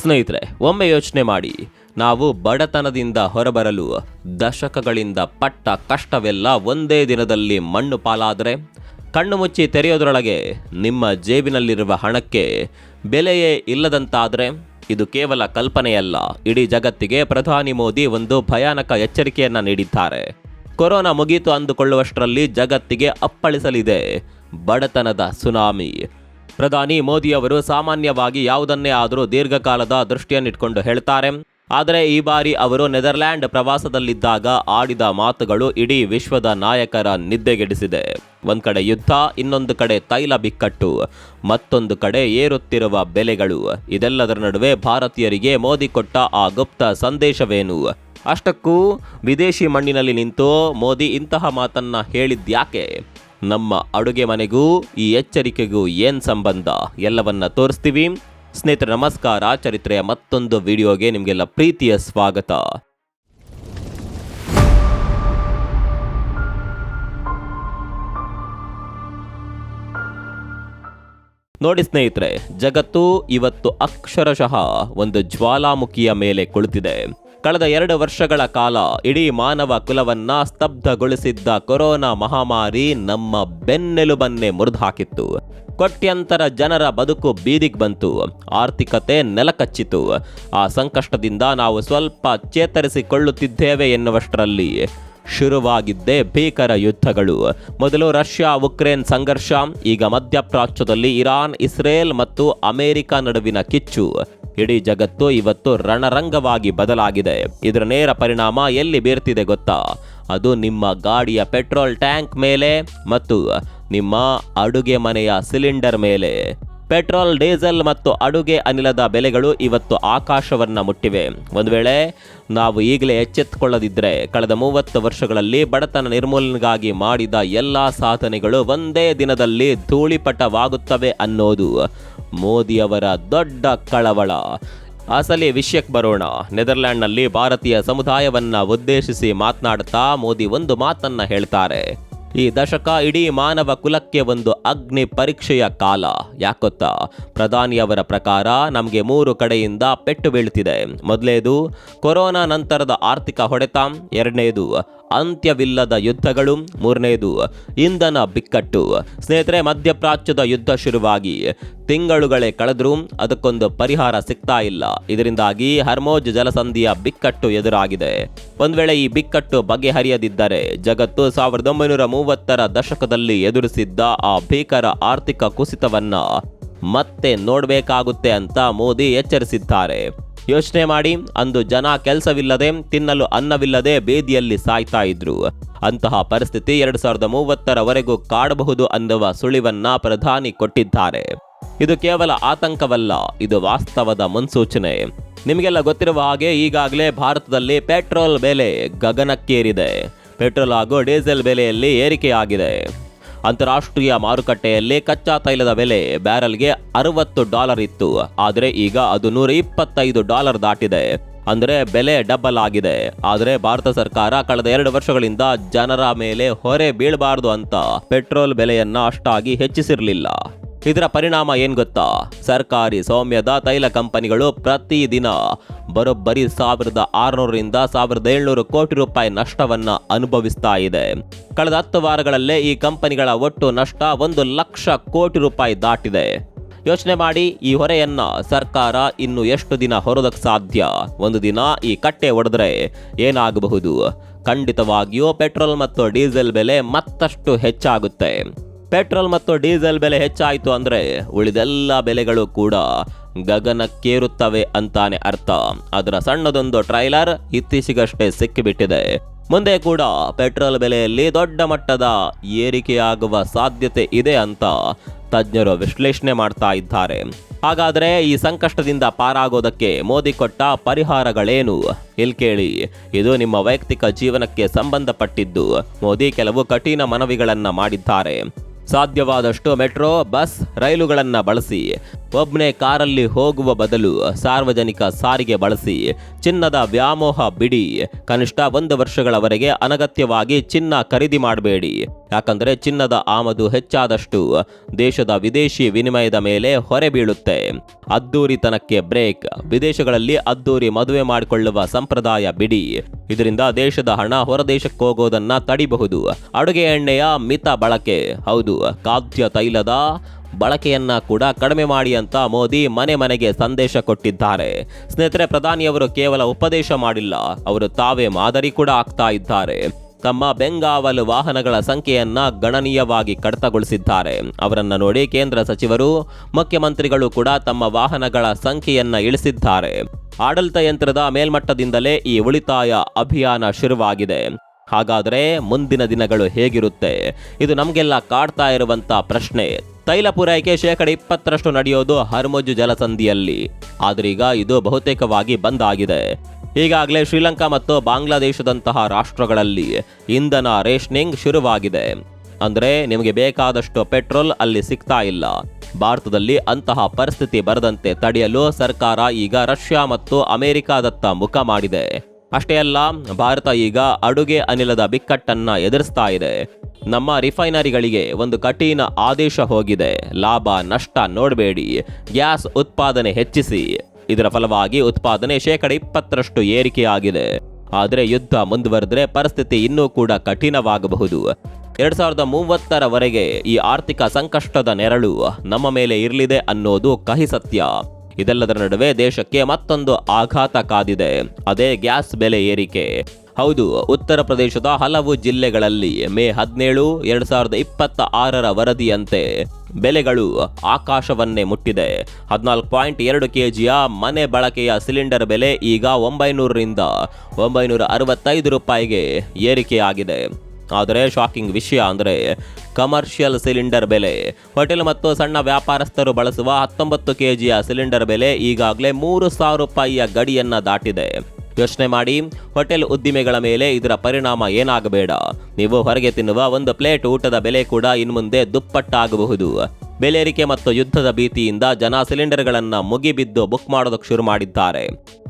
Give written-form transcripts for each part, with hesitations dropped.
ಸ್ನೇಹಿತರೆ, ಒಮ್ಮೆ ಯೋಚನೆ ಮಾಡಿ, ನಾವು ಬಡತನದಿಂದ ಹೊರಬರಲು ದಶಕಗಳಿಂದ ಪಟ್ಟ ಕಷ್ಟವೆಲ್ಲ ಒಂದೇ ದಿನದಲ್ಲಿ ಮಣ್ಣು ಪಾಲಾದರೆ, ಕಣ್ಣು ಮುಚ್ಚಿ ತೆರೆಯೋದ್ರೊಳಗೆ ನಿಮ್ಮ ಜೇಬಿನಲ್ಲಿರುವ ಹಣಕ್ಕೆ ಬೆಲೆಯೇ ಇಲ್ಲದಂತಾದರೆ, ಇದು ಕೇವಲ ಕಲ್ಪನೆಯಲ್ಲ. ಇಡೀ ಜಗತ್ತಿಗೆ ಪ್ರಧಾನಿ ಮೋದಿ ಒಂದು ಭಯಾನಕ ಎಚ್ಚರಿಕೆಯನ್ನು ನೀಡಿದ್ದಾರೆ. ಕೊರೋನಾ ಮುಗೀತು ಅಂದುಕೊಳ್ಳುವಷ್ಟರಲ್ಲಿ ಜಗತ್ತಿಗೆ ಅಪ್ಪಳಿಸಲಿದೆ ಬಡತನದ ಸುನಾಮಿ. ಪ್ರಧಾನಿ ಮೋದಿಯವರು ಸಾಮಾನ್ಯವಾಗಿ ಯಾವುದನ್ನೇ ಆದರೂ ದೀರ್ಘಕಾಲದ ದೃಷ್ಟಿಯನ್ನಿಟ್ಕೊಂಡು ಹೇಳ್ತಾರೆ. ಆದರೆ ಈ ಬಾರಿ ಅವರು ನೆದರ್ಲ್ಯಾಂಡ್ ಪ್ರವಾಸದಲ್ಲಿದ್ದಾಗ ಆಡಿದ ಮಾತುಗಳು ಇಡೀ ವಿಶ್ವದ ನಾಯಕರ ನಿದ್ದೆಗೆಡಿಸಿದೆ. ಒಂದು ಕಡೆ ಯುದ್ಧ, ಇನ್ನೊಂದು ಕಡೆ ತೈಲ ಬಿಕ್ಕಟ್ಟು, ಮತ್ತೊಂದು ಕಡೆ ಏರುತ್ತಿರುವ ಬೆಲೆಗಳು. ಇದೆಲ್ಲದರ ನಡುವೆ ಭಾರತೀಯರಿಗೆ ಮೋದಿ ಕೊಟ್ಟ ಆ ಗುಪ್ತ ಸಂದೇಶವೇನು? ಅಷ್ಟಕ್ಕೂ ವಿದೇಶಿ ಮಣ್ಣಿನಲ್ಲಿ ನಿಂತು ಮೋದಿ ಇಂತಹ ಮಾತನ್ನ ಹೇಳಿದ್ಯಾಕೆ? ನಮ್ಮ ಅಡುಗೆ ಮನೆಗೂ ಈ ಎಚ್ಚರಿಕೆಗೂ ಏನು ಸಂಬಂಧ? ಎಲ್ಲವನ್ನ ತೋರಿಸ್ತೀವಿ. ಸ್ನೇಹಿತರೆ ನಮಸ್ಕಾರ, ಚರಿತ್ರೆಯ ಮತ್ತೊಂದು ವಿಡಿಯೋಗೆ ನಿಮಗೆಲ್ಲ ಪ್ರೀತಿಯ ಸ್ವಾಗತ. ನೋಡಿ ಸ್ನೇಹಿತರೆ, ಜಗತ್ತು ಇವತ್ತು ಅಕ್ಷರಶಃ ಒಂದು ಜ್ವಾಲಾಮುಖಿಯ ಮೇಲೆ ಕುಳಿತಿದೆ. ಕಳೆದ 2 ವರ್ಷಗಳ ಕಾಲ ಇಡೀ ಮಾನವ ಕುಲವನ್ನ ಸ್ತಬ್ಧಗೊಳಿಸಿದ್ದ ಕೊರೋನಾ ಮಹಾಮಾರಿ ನಮ್ಮ ಬೆನ್ನೆಲುಬನ್ನೇ ಮುರಿದು ಹಾಕಿತ್ತು. ಕೋಟ್ಯಂತರ ಜನರ ಬದುಕು ಬೀದಿಗೆ ಬಂತು, ಆರ್ಥಿಕತೆ ನೆಲಕಚ್ಚಿತು. ಆ ಸಂಕಷ್ಟದಿಂದ ನಾವು ಸ್ವಲ್ಪ ಚೇತರಿಸಿಕೊಳ್ಳುತ್ತಿದ್ದೇವೆ ಎನ್ನುವಷ್ಟರಲ್ಲಿ ಶುರುವಾಗಿದ್ದೇ ಭೀಕರ ಯುದ್ಧಗಳು. ಮೊದಲು ರಷ್ಯಾ ಉಕ್ರೇನ್ ಸಂಘರ್ಷ, ಈಗ ಮಧ್ಯಪ್ರಾಚ್ಯದಲ್ಲಿ ಇರಾನ್, ಇಸ್ರೇಲ್ ಮತ್ತು ಅಮೆರಿಕ ನಡುವಿನ ಕಿಚ್ಚು. ಇಡೀ ಜಗತ್ತು ಇವತ್ತು ರಣರಂಗವಾಗಿ ಬದಲಾಗಿದೆ. ಇದರ ನೇರ ಪರಿಣಾಮ ಎಲ್ಲಿ ಬೀರ್ತಿದೆ ಗೊತ್ತಾ? ಅದು ನಿಮ್ಮ ಗಾಡಿಯ ಪೆಟ್ರೋಲ್ ಟ್ಯಾಂಕ್ ಮೇಲೆ ಮತ್ತು ನಿಮ್ಮ ಅಡುಗೆ ಮನೆಯ ಸಿಲಿಂಡರ್ ಮೇಲೆ. ಪೆಟ್ರೋಲ್, ಡೀಸೆಲ್ ಮತ್ತು ಅಡುಗೆ ಅನಿಲದ ಬೆಲೆಗಳು ಇವತ್ತು ಆಕಾಶವನ್ನು ಮುಟ್ಟಿವೆ. ಒಂದು ವೇಳೆ ನಾವು ಈಗಲೇ ಎಚ್ಚೆತ್ತುಕೊಳ್ಳದಿದ್ದರೆ ಕಳೆದ 30 ವರ್ಷಗಳಲ್ಲಿ ಬಡತನ ನಿರ್ಮೂಲನೆಗಾಗಿ ಮಾಡಿದ ಎಲ್ಲ ಸಾಧನೆಗಳು ಒಂದೇ ದಿನದಲ್ಲಿ ಧೂಳಿಪಟವಾಗುತ್ತವೆ ಅನ್ನೋದು ಮೋದಿಯವರ ದೊಡ್ಡ ಕಳವಳ. ಅಸಲಿ ವಿಷಯಕ್ಕೆ ಬರೋಣ. ನೆದರ್ಲ್ಯಾಂಡ್ನಲ್ಲಿ ಭಾರತೀಯ ಸಮುದಾಯವನ್ನು ಉದ್ದೇಶಿಸಿ ಮಾತನಾಡುತ್ತಾ ಮೋದಿ ಒಂದು ಮಾತನ್ನ ಹೇಳ್ತಾರೆ. ಈ ದಶಕ ಇಡೀ ಮಾನವ ಕುಲಕ್ಕೆ ಒಂದು ಅಗ್ನಿ ಪರೀಕ್ಷೆಯ ಕಾಲ. ಯಾಕೊತ್ತಾ? ಪ್ರಧಾನಿಯವರ ಪ್ರಕಾರ ನಮಗೆ 3 ಕಡೆಯಿಂದ ಪೆಟ್ಟು ಬೀಳ್ತಿದೆ. ಮೊದಲನೇದು ಕೊರೋನಾ ನಂತರದ ಆರ್ಥಿಕ ಹೊಡೆತ, ಎರಡನೇದು ಅಂತ್ಯವಿಲ್ಲದ ಯುದ್ಧಗಳು, ಮೂರನೇದು ಇಂಧನ ಬಿಕ್ಕಟ್ಟು. ಸ್ನೇಹಿತರೆ, ಮಧ್ಯಪ್ರಾಚ್ಯದ ಯುದ್ಧ ಶುರುವಾಗಿ ತಿಂಗಳುಗಳೇ ಕಳೆದ್ರೂ ಅದಕ್ಕೊಂದು ಪರಿಹಾರ ಸಿಗ್ತಾ ಇಲ್ಲ. ಇದರಿಂದಾಗಿ ಹರ್ಮೋಜ್ ಜಲಸಂಧಿಯ ಬಿಕ್ಕಟ್ಟು ಎದುರಾಗಿದೆ. ಒಂದು ವೇಳೆ ಈ ಬಿಕ್ಕಟ್ಟು ಬಗೆಹರಿಯದಿದ್ದರೆ ಜಗತ್ತು 1930ರ ದಶಕದಲ್ಲಿ ಎದುರಿಸಿದ್ದ ಆ ಭೀಕರ ಆರ್ಥಿಕ ಕುಸಿತವನ್ನ ಮತ್ತೆ ನೋಡಬೇಕಾಗುತ್ತೆ ಅಂತ ಮೋದಿ ಎಚ್ಚರಿಸಿದ್ದಾರೆ. ಯೋಚನೆ ಮಾಡಿ, ಅಂದು ಜನ ಕೆಲಸವಿಲ್ಲದೆ, ತಿನ್ನಲು ಅನ್ನವಿಲ್ಲದೆ ಬೀದಿಯಲ್ಲಿ ಸಾಯ್ತಾ ಇದ್ರು. ಅಂತಹ ಪರಿಸ್ಥಿತಿ 2030ರವರೆಗೂ ಕಾಡಬಹುದು ಅನ್ನುವ ಸುಳಿವನ್ನ ಪ್ರಧಾನಿ ಕೊಟ್ಟಿದ್ದಾರೆ. ಇದು ಕೇವಲ ಆತಂಕವಲ್ಲ, ಇದು ವಾಸ್ತವದ ಮುನ್ಸೂಚನೆ. ನಿಮಗೆಲ್ಲ ಗೊತ್ತಿರುವ ಹಾಗೆ ಈಗಾಗಲೇ ಭಾರತದಲ್ಲಿ ಪೆಟ್ರೋಲ್ ಬೆಲೆ ಗಗನಕ್ಕೇರಿದೆ. ಪೆಟ್ರೋಲ್ ಹಾಗೂ ಡೀಸೆಲ್ ಬೆಲೆಯಲ್ಲಿ ಏರಿಕೆಯಾಗಿದೆ. ಅಂತಾರಾಷ್ಟ್ರೀಯ ಮಾರುಕಟ್ಟೆಯಲ್ಲಿ ಕಚ್ಚಾ ತೈಲದ ಬೆಲೆ ಬ್ಯಾರಲ್ಗೆ $60 ಇತ್ತು. ಆದರೆ ಈಗ ಅದು $125 ದಾಟಿದೆ. ಅಂದರೆ ಬೆಲೆ ಡಬಲ್ ಆಗಿದೆ. ಆದರೆ ಭಾರತ ಸರ್ಕಾರ ಕಳೆದ 2 ವರ್ಷಗಳಿಂದ ಜನರ ಮೇಲೆ ಹೊರೆ ಬೀಳಬಾರದು ಅಂತ ಪೆಟ್ರೋಲ್ ಬೆಲೆಯನ್ನ ಅಷ್ಟಾಗಿ ಹೆಚ್ಚಿಸಿರಲಿಲ್ಲ. ಇದರ ಪರಿಣಾಮ ಏನ್ ಗೊತ್ತಾ? ಸರ್ಕಾರಿ ಸ್ವಾಮ್ಯದ ತೈಲ ಕಂಪನಿಗಳು ಪ್ರತಿದಿನ ಬರೋಬ್ಬರಿ 1600ರಿಂದ 1700 ಕೋಟಿ ರೂಪಾಯಿ ನಷ್ಟವನ್ನ ಅನುಭವಿಸ್ತಾ ಇದೆ. ಕಳೆದ 10 ವಾರಗಳಲ್ಲೇ ಈ ಕಂಪನಿಗಳ ಒಟ್ಟು ನಷ್ಟ 1 ಲಕ್ಷ ಕೋಟಿ ರೂಪಾಯಿ ದಾಟಿದೆ. ಯೋಚನೆ ಮಾಡಿ, ಈ ಹೊರೆಯನ್ನ ಸರ್ಕಾರ ಇನ್ನು ಎಷ್ಟು ದಿನ ಹೊರೋದಕ್ಕೆ ಸಾಧ್ಯ? ಒಂದು ದಿನ ಈ ಕಟ್ಟೆ ಒಡೆದ್ರೆ ಏನಾಗಬಹುದು? ಖಂಡಿತವಾಗಿಯೂ ಪೆಟ್ರೋಲ್ ಮತ್ತು ಡೀಸೆಲ್ ಬೆಲೆ ಮತ್ತಷ್ಟು ಹೆಚ್ಚಾಗುತ್ತೆ. ಪೆಟ್ರೋಲ್ ಮತ್ತು ಡೀಸೆಲ್ ಬೆಲೆ ಹೆಚ್ಚಾಯಿತು ಅಂದ್ರೆ ಉಳಿದೆಲ್ಲ ಬೆಲೆಗಳು ಕೂಡ ಗಗನಕ್ಕೇರುತ್ತವೆ ಅಂತಾನೆ ಅರ್ಥ. ಅದರ ಸಣ್ಣದೊಂದು ಟ್ರೈಲರ್ ಇತ್ತೀಚೆಗಷ್ಟೇ ಸಿಕ್ಕಿಬಿಟ್ಟಿದೆ. ಮುಂದೆ ಕೂಡ ಪೆಟ್ರೋಲ್ ಬೆಲೆಯಲ್ಲಿ ದೊಡ್ಡ ಮಟ್ಟದ ಏರಿಕೆಯಾಗುವ ಸಾಧ್ಯತೆ ಇದೆ ಅಂತ ತಜ್ಞರು ವಿಶ್ಲೇಷಣೆ ಮಾಡ್ತಾ ಇದ್ದಾರೆ. ಹಾಗಾದರೆ ಈ ಸಂಕಷ್ಟದಿಂದ ಪಾರಾಗೋದಕ್ಕೆ ಮೋದಿ ಕೊಟ್ಟ ಪರಿಹಾರಗಳೇನು? ಇಲ್ಲಿ ಕೇಳಿ, ಇದು ನಿಮ್ಮ ವೈಯಕ್ತಿಕ ಜೀವನಕ್ಕೆ ಸಂಬಂಧಪಟ್ಟಿದ್ದು. ಮೋದಿ ಕೆಲವು ಕಠಿಣ ಮನವಿಗಳನ್ನ ಮಾಡಿದ್ದಾರೆ. ಸಾಧ್ಯವಾದಷ್ಟು ಮೆಟ್ರೋ, ಬಸ್, ರೈಲುಗಳನ್ನು ಬಳಸಿ. ಒಬ್ಬನೇ ಕಾರಲ್ಲಿ ಹೋಗುವ ಬದಲು ಸಾರ್ವಜನಿಕ ಸಾರಿಗೆ ಬಳಸಿ. ಚಿನ್ನದ ವ್ಯಾಮೋಹ ಬಿಡಿ. ಕನಿಷ್ಠ 1 ವರ್ಷಗಳವರೆಗೆ ಅನಗತ್ಯವಾಗಿ ಚಿನ್ನ ಖರೀದಿ ಮಾಡಬೇಡಿ. ಯಾಕಂದರೆ ಚಿನ್ನದ ಆಮದು ಹೆಚ್ಚಾದಷ್ಟು ದೇಶದ ವಿದೇಶಿ ವಿನಿಮಯದ ಮೇಲೆ ಹೊರೆ ಬೀಳುತ್ತೆ. ಅದ್ದೂರಿತನಕ್ಕೆ ಬ್ರೇಕ್. ವಿದೇಶಗಳಲ್ಲಿ ಅದ್ದೂರಿ ಮದುವೆ ಮಾಡಿಕೊಳ್ಳುವ ಸಂಪ್ರದಾಯ ಬಿಡಿ. ಇದರಿಂದ ದೇಶದ ಹಣ ಹೊರದೇಶಕ್ಕೆ ಹೋಗೋದನ್ನ ತಡಿಬಹುದು. ಅಡುಗೆ ಎಣ್ಣೆಯ ಮಿತ ಬಳಕೆ. ಹೌದು, ಖಾದ್ಯ ತೈಲದ ಬಳಕೆಯನ್ನ ಕೂಡ ಕಡಿಮೆ ಮಾಡಿ ಅಂತ ಮೋದಿ ಮನೆ ಮನೆಗೆ ಸಂದೇಶ ಕೊಟ್ಟಿದ್ದಾರೆ. ಸ್ನೇಹಿತರೆ, ಪ್ರಧಾನಿಯವರು ಕೇವಲ ಉಪದೇಶ ಮಾಡಿಲ್ಲ, ಅವರು ತಾವೇ ಮಾದರಿ ಕೂಡ ಆಗ್ತಾ ಇದ್ದಾರೆ. ತಮ್ಮ ಬೆಂಗಾವಲು ವಾಹನಗಳ ಸಂಖ್ಯೆಯನ್ನ ಗಣನೀಯವಾಗಿ ಕಡಿತಗೊಳಿಸಿದ್ದಾರೆ. ಅವರನ್ನ ನೋಡಿ ಕೇಂದ್ರ ಸಚಿವರು, ಮುಖ್ಯಮಂತ್ರಿಗಳು ಕೂಡ ತಮ್ಮ ವಾಹನಗಳ ಸಂಖ್ಯೆಯನ್ನ ಇಳಿಸಿದ್ದಾರೆ. ಆಡಳಿತ ಯಂತ್ರದ ಮೇಲ್ಮಟ್ಟದಿಂದಲೇ ಈ ಉಳಿತಾಯ ಅಭಿಯಾನ ಶುರುವಾಗಿದೆ. ಹಾಗಾದರೆ ಮುಂದಿನ ದಿನಗಳು ಹೇಗಿರುತ್ತೆ? ಇದು ನಮಗೆಲ್ಲ ಕಾಡ್ತಾ ಇರುವಂತ ಪ್ರಶ್ನೆ. ತೈಲ ಪೂರೈಕೆ 20% ನಡೆಯೋದು ಹರ್ಮುಜ್ ಜಲಸಂಧಿಯಲ್ಲಿ. ಆದ್ರೀಗ ಇದು ಬಹುತೇಕವಾಗಿ ಬಂದ್ ಆಗಿದೆ. ಈಗಾಗಲೇ ಶ್ರೀಲಂಕಾ ಮತ್ತು ಬಾಂಗ್ಲಾದೇಶದಂತಹ ರಾಷ್ಟ್ರಗಳಲ್ಲಿ ಇಂಧನ ರೇಷನಿಂಗ್ ಶುರುವಾಗಿದೆ. ಅಂದ್ರೆ ನಿಮಗೆ ಬೇಕಾದಷ್ಟು ಪೆಟ್ರೋಲ್ ಅಲ್ಲಿ ಸಿಗ್ತಾ ಇಲ್ಲ. ಭಾರತದಲ್ಲಿ ಅಂತಹ ಪರಿಸ್ಥಿತಿ ಬರದಂತೆ ತಡೆಯಲು ಸರ್ಕಾರ ಈಗ ರಷ್ಯಾ ಮತ್ತು ಅಮೆರಿಕಾದತ್ತ ಮುಖ ಮಾಡಿದೆ. ಅಷ್ಟೇ ಅಲ್ಲ, ಭಾರತ ಈಗ ಅಡುಗೆ ಅನಿಲದ ಬಿಕ್ಕಟ್ಟನ್ನ ಎದುರಿಸ್ತಾ ಇದೆ. ನಮ್ಮ ರಿಫೈನರಿಗಳಿಗೆ ಒಂದು ಕಠಿಣ ಆದೇಶ ಹೋಗಿದೆ. ಲಾಭ ನಷ್ಟ ನೋಡಬೇಡಿ, ಗ್ಯಾಸ್ ಉತ್ಪಾದನೆ ಹೆಚ್ಚಿಸಿ. ಇದರ ಫಲವಾಗಿ ಉತ್ಪಾದನೆ 20% ಏರಿಕೆಯಾಗಿದೆ. ಆದರೆ ಯುದ್ಧ ಮುಂದುವರೆದ್ರೆ ಪರಿಸ್ಥಿತಿ ಇನ್ನೂ ಕೂಡ ಕಠಿಣವಾಗಬಹುದು. 2030ರವರೆಗೆ ಈ ಆರ್ಥಿಕ ಸಂಕಷ್ಟದ ನೆರಳು ನಮ್ಮ ಮೇಲೆ ಇರಲಿದೆ ಅನ್ನೋದು ಕಹಿ ಸತ್ಯ. ಇದೆಲ್ಲದರ ನಡುವೆ ದೇಶಕ್ಕೆ ಮತ್ತೊಂದು ಆಘಾತ ಕಾದಿದೆ. ಅದೇ ಗ್ಯಾಸ್ ಬೆಲೆ ಏರಿಕೆ. ಹೌದು, ಉತ್ತರ ಪ್ರದೇಶದ ಹಲವು ಜಿಲ್ಲೆಗಳಲ್ಲಿ ಮೇ 17, 2026ರ ವರದಿಯಂತೆ ಬೆಲೆಗಳು ಆಕಾಶವನ್ನೇ ಮುಟ್ಟಿದೆ. 14.2 kgಯ ಮನೆ ಬಳಕೆಯ ಸಿಲಿಂಡರ್ ಬೆಲೆ ಈಗ 900ರಿಂದ 965 ರೂಪಾಯಿಗೆ ಏರಿಕೆಯಾಗಿದೆ. ಆದರೆ ಶಾಕಿಂಗ್ ವಿಷಯ ಅಂದರೆ ಕಮರ್ಷಿಯಲ್ ಸಿಲಿಂಡರ್ ಬೆಲೆ. ಹೋಟೆಲ್ ಮತ್ತು ಸಣ್ಣ ವ್ಯಾಪಾರಸ್ಥರು ಬಳಸುವ 19 kgಯ ಸಿಲಿಂಡರ್ ಬೆಲೆ ಈಗಾಗಲೇ 3,000 ರೂಪಾಯಿಯ ಗಡಿಯನ್ನ ದಾಟಿದೆ. ಯೋಚನೆ ಮಾಡಿ, ಹೋಟೆಲ್ ಉದ್ದಿಮೆಗಳ ಮೇಲೆ ಇದರ ಪರಿಣಾಮ ಏನಾಗಬೇಡ. ನೀವು ಹೊರಗೆ ತಿನ್ನುವ ಒಂದು ಪ್ಲೇಟ್ ಊಟದ ಬೆಲೆ ಕೂಡ ಇನ್ಮುಂದೆ ದುಪ್ಪಟ್ಟಾಗಬಹುದು. ಬೆಲೆ ಏರಿಕೆ ಮತ್ತು ಯುದ್ಧದ ಭೀತಿಯಿಂದ ಜನ ಸಿಲಿಂಡರ್ಗಳನ್ನು ಮುಗಿಬಿದ್ದು ಬುಕ್ ಮಾಡೋದಕ್ಕೆ ಶುರು ಮಾಡಿದ್ದಾರೆ.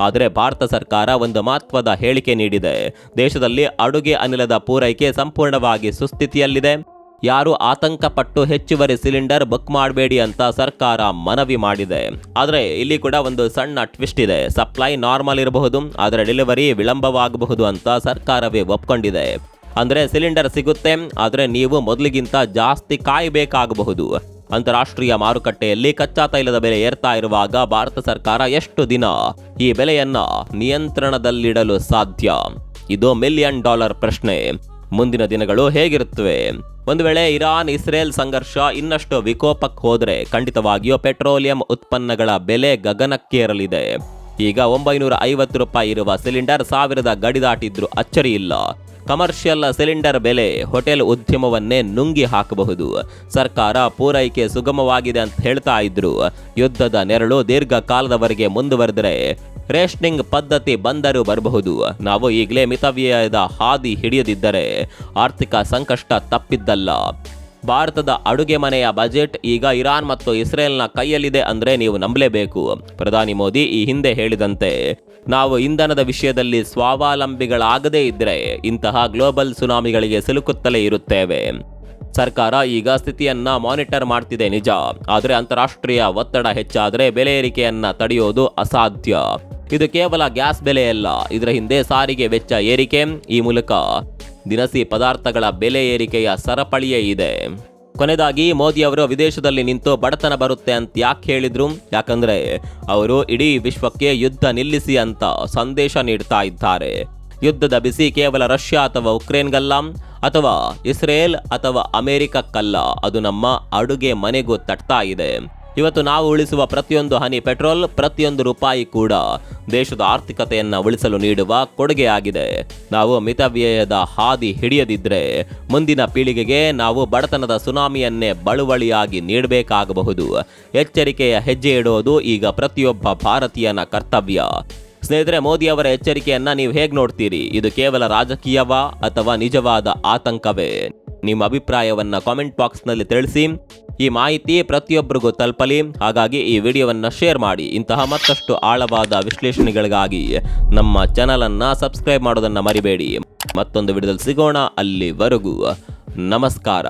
ಆದರೆ ಭಾರತ ಸರ್ಕಾರ ಒಂದು ಮಹತ್ವದ ಹೇಳಿಕೆ ನೀಡಿದೆ. ದೇಶದಲ್ಲಿ ಅಡುಗೆ ಅನಿಲದ ಪೂರೈಕೆ ಸಂಪೂರ್ಣವಾಗಿ ಸುಸ್ಥಿತಿಯಲ್ಲಿದೆ. ಯಾರು ಆತಂಕಪಟ್ಟು ಹೆಚ್ಚುವರಿ ಸಿಲಿಂಡರ್ ಬುಕ್ ಮಾಡಬೇಡಿ ಅಂತ ಸರ್ಕಾರ ಮನವಿ ಮಾಡಿದೆ. ಆದರೆ ಇಲ್ಲಿ ಕೂಡ ಒಂದು ಸಣ್ಣ ಟ್ವಿಸ್ಟ್ ಇದೆ. ಸಪ್ಲೈ ನಾರ್ಮಲ್ ಇರಬಹುದು, ಆದರೆ ಡೆಲಿವರಿ ವಿಳಂಬವಾಗಬಹುದು ಅಂತ ಸರ್ಕಾರವೇ ಒಪ್ಕೊಂಡಿದೆ. ಅಂದರೆ ಸಿಲಿಂಡರ್ ಸಿಗುತ್ತೆ, ಆದರೆ ನೀವು ಮೊದಲಿಗಿಂತ ಜಾಸ್ತಿ ಕಾಯಬೇಕಾಗಬಹುದು. ಅಂತಾರಾಷ್ಟ್ರೀಯ ಮಾರುಕಟ್ಟೆಯಲ್ಲಿ ಕಚ್ಚಾ ತೈಲದ ಬೆಲೆ ಏರ್ತಾ ಇರುವಾಗ ಭಾರತ ಸರ್ಕಾರ ಎಷ್ಟು ದಿನ ಈ ಬೆಲೆಯನ್ನ ನಿಯಂತ್ರಣದಲ್ಲಿಡಲು ಸಾಧ್ಯ? ಇದು $1 ಮಿಲಿಯನ್ ಪ್ರಶ್ನೆ. ಮುಂದಿನ ದಿನಗಳು ಹೇಗಿರುತ್ತವೆ? ಒಂದು ವೇಳೆ ಇರಾನ್ ಇಸ್ರೇಲ್ ಸಂಘರ್ಷ ಇನ್ನಷ್ಟು ವಿಕೋಪಕ್ಕೆ ಹೋದರೆ ಖಂಡಿತವಾಗಿಯೂ ಪೆಟ್ರೋಲಿಯಂ ಉತ್ಪನ್ನಗಳ ಬೆಲೆ ಗಗನಕ್ಕೇರಲಿದೆ. ಈಗ 950 ರೂಪಾಯಿ ಇರುವ ಸಿಲಿಂಡರ್ 1000 ಗಡಿ ದಾಟಿದ್ರೂ ಅಚ್ಚರಿ ಇಲ್ಲ. ಕಮರ್ಷಿಯಲ್ ಸಿಲಿಂಡರ್ ಬೆಲೆ ಹೋಟೆಲ್ ಉದ್ಯಮವನ್ನೇ ನುಂಗಿ ಹಾಕಬಹುದು. ಸರ್ಕಾರ ಪೂರೈಕೆ ಸುಗಮವಾಗಿದೆ ಅಂತ ಹೇಳ್ತಾ ಇದ್ರು. ಯುದ್ಧದ ನೆರಳು ದೀರ್ಘಕಾಲದವರೆಗೆ ಮುಂದುವರೆದರೆ ರೇಷನಿಂಗ್ ಪದ್ಧತಿ ಬಂದರೂ ಬರಬಹುದು. ನಾವು ಈಗಲೇ ಮಿತವ್ಯಯದ ಹಾದಿ ಹಿಡಿಯದಿದ್ದರೆ ಆರ್ಥಿಕ ಸಂಕಷ್ಟ ತಪ್ಪಿದ್ದಲ್ಲ. ಭಾರತದ ಅಡುಗೆ ಮನೆಯ ಬಜೆಟ್ ಈಗ ಇರಾನ್ ಮತ್ತು ಇಸ್ರೇಲ್ನ ಕೈಯಲ್ಲಿದೆ ಅಂದರೆ ನೀವು ನಂಬಲೇಬೇಕು. ಪ್ರಧಾನಿ ಮೋದಿ ಈ ಹಿಂದೆ ಹೇಳಿದಂತೆ ನಾವು ಇಂಧನದ ವಿಷಯದಲ್ಲಿ ಸ್ವಾವಲಂಬಿಗಳಾಗದೇ ಇದ್ದರೆ ಇಂತಹ ಗ್ಲೋಬಲ್ ಸುನಾಮಿಗಳಿಗೆ ಸಿಲುಕುತ್ತಲೇ ಇರುತ್ತೇವೆ. ಸರ್ಕಾರ ಈಗ ಸ್ಥಿತಿಯನ್ನ ಮಾನಿಟರ್ ಮಾಡ್ತಿದೆ ನಿಜ, ಆದರೆ ಅಂತಾರಾಷ್ಟ್ರೀಯ ಒತ್ತಡ ಹೆಚ್ಚಾದರೆ ಬೆಲೆ ಏರಿಕೆಯನ್ನ ತಡೆಯೋದು ಅಸಾಧ್ಯ. ಇದು ಕೇವಲ ಗ್ಯಾಸ್ ಬೆಲೆಯಲ್ಲ, ಇದರ ಹಿಂದೆ ಸಾರಿಗೆ ವೆಚ್ಚ ಏರಿಕೆ, ಈ ಮೂಲಕ ದಿನಸಿ ಪದಾರ್ಥಗಳ ಬೆಲೆ ಏರಿಕೆಯ ಸರಪಳಿಯೇ ಇದೆ. ಕೊನೆಯದಾಗಿ ಮೋದಿ ಅವರು ವಿದೇಶದಲ್ಲಿ ನಿಂತು ಬಡತನ ಬರುತ್ತೆ ಅಂತ ಯಾಕೆ ಹೇಳಿದ್ರು? ಯಾಕಂದ್ರೆ ಅವರು ಇಡೀ ವಿಶ್ವಕ್ಕೆ ಯುದ್ಧ ನಿಲ್ಲಿಸಿ ಅಂತ ಸಂದೇಶ ನೀಡ್ತಾ ಇದ್ದಾರೆ. ಯುದ್ಧದ ಬಿಸಿ ಕೇವಲ ರಷ್ಯಾ ಅಥವಾ ಉಕ್ರೇನ್ಗಲ್ಲ, ಅಥವಾ ಇಸ್ರೇಲ್ ಅಥವಾ ಅಮೆರಿಕಕ್ಕಲ್ಲ, ಅದು ನಮ್ಮ ಅಡುಗೆ ಮನೆಗೂ ತಟ್ತಾ ಇದೆ. ಇವತ್ತು ನಾವು ಉಳಿಸುವ ಪ್ರತಿಯೊಂದು ಹನಿ ಪೆಟ್ರೋಲ್, ಪ್ರತಿಯೊಂದು ರೂಪಾಯಿ ಕೂಡ ದೇಶದ ಆರ್ಥಿಕತೆಯನ್ನು ಉಳಿಸಲು ನೀಡುವ ಕೊಡುಗೆಯಾಗಿದೆ. ನಾವು ಮಿತವ್ಯಯದ ಹಾದಿ ಹಿಡಿಯದಿದ್ರೆ ಮುಂದಿನ ಪೀಳಿಗೆಗೆ ನಾವು ಬಡತನದ ಸುನಾಮಿಯನ್ನೇ ಬಳುವಳಿಯಾಗಿ ನೀಡಬೇಕಾಗಬಹುದು. ಎಚ್ಚರಿಕೆಯ ಹೆಜ್ಜೆ ಇಡೋದು ಈಗ ಪ್ರತಿಯೊಬ್ಬ ಭಾರತೀಯನ ಕರ್ತವ್ಯ. ಸ್ನೇಹಿತರೆ, ಮೋದಿ ಅವರ ಎಚ್ಚರಿಕೆಯನ್ನ ನೀವು ಹೇಗೆ ನೋಡ್ತೀರಿ? ಇದು ಕೇವಲ ರಾಜಕೀಯವಾ ಅಥವಾ ನಿಜವಾದ ಆತಂಕವೇ? ನಿಮ್ಮ ಅಭಿಪ್ರಾಯವನ್ನು ಕಾಮೆಂಟ್ ಬಾಕ್ಸ್ನಲ್ಲಿ ತಿಳಿಸಿ. ಈ ಮಾಹಿತಿ ಪ್ರತಿಯೊಬ್ಬರಿಗೂ ತಲುಪಲಿ, ಹಾಗಾಗಿ ಈ ವಿಡಿಯೋವನ್ನು ಶೇರ್ ಮಾಡಿ. ಇಂತಹ ಮತ್ತಷ್ಟು ಆಳವಾದ ವಿಶ್ಲೇಷಣೆಗಳಿಗಾಗಿ ನಮ್ಮ ಚಾನಲನ್ನು ಸಬ್ಸ್ಕ್ರೈಬ್ ಮಾಡೋದನ್ನು ಮರಿಬೇಡಿ. ಮತ್ತೊಂದು ವಿಡಿಯೋದಲ್ಲಿ ಸಿಗೋಣ. ಅಲ್ಲಿವರೆಗೂ ನಮಸ್ಕಾರ.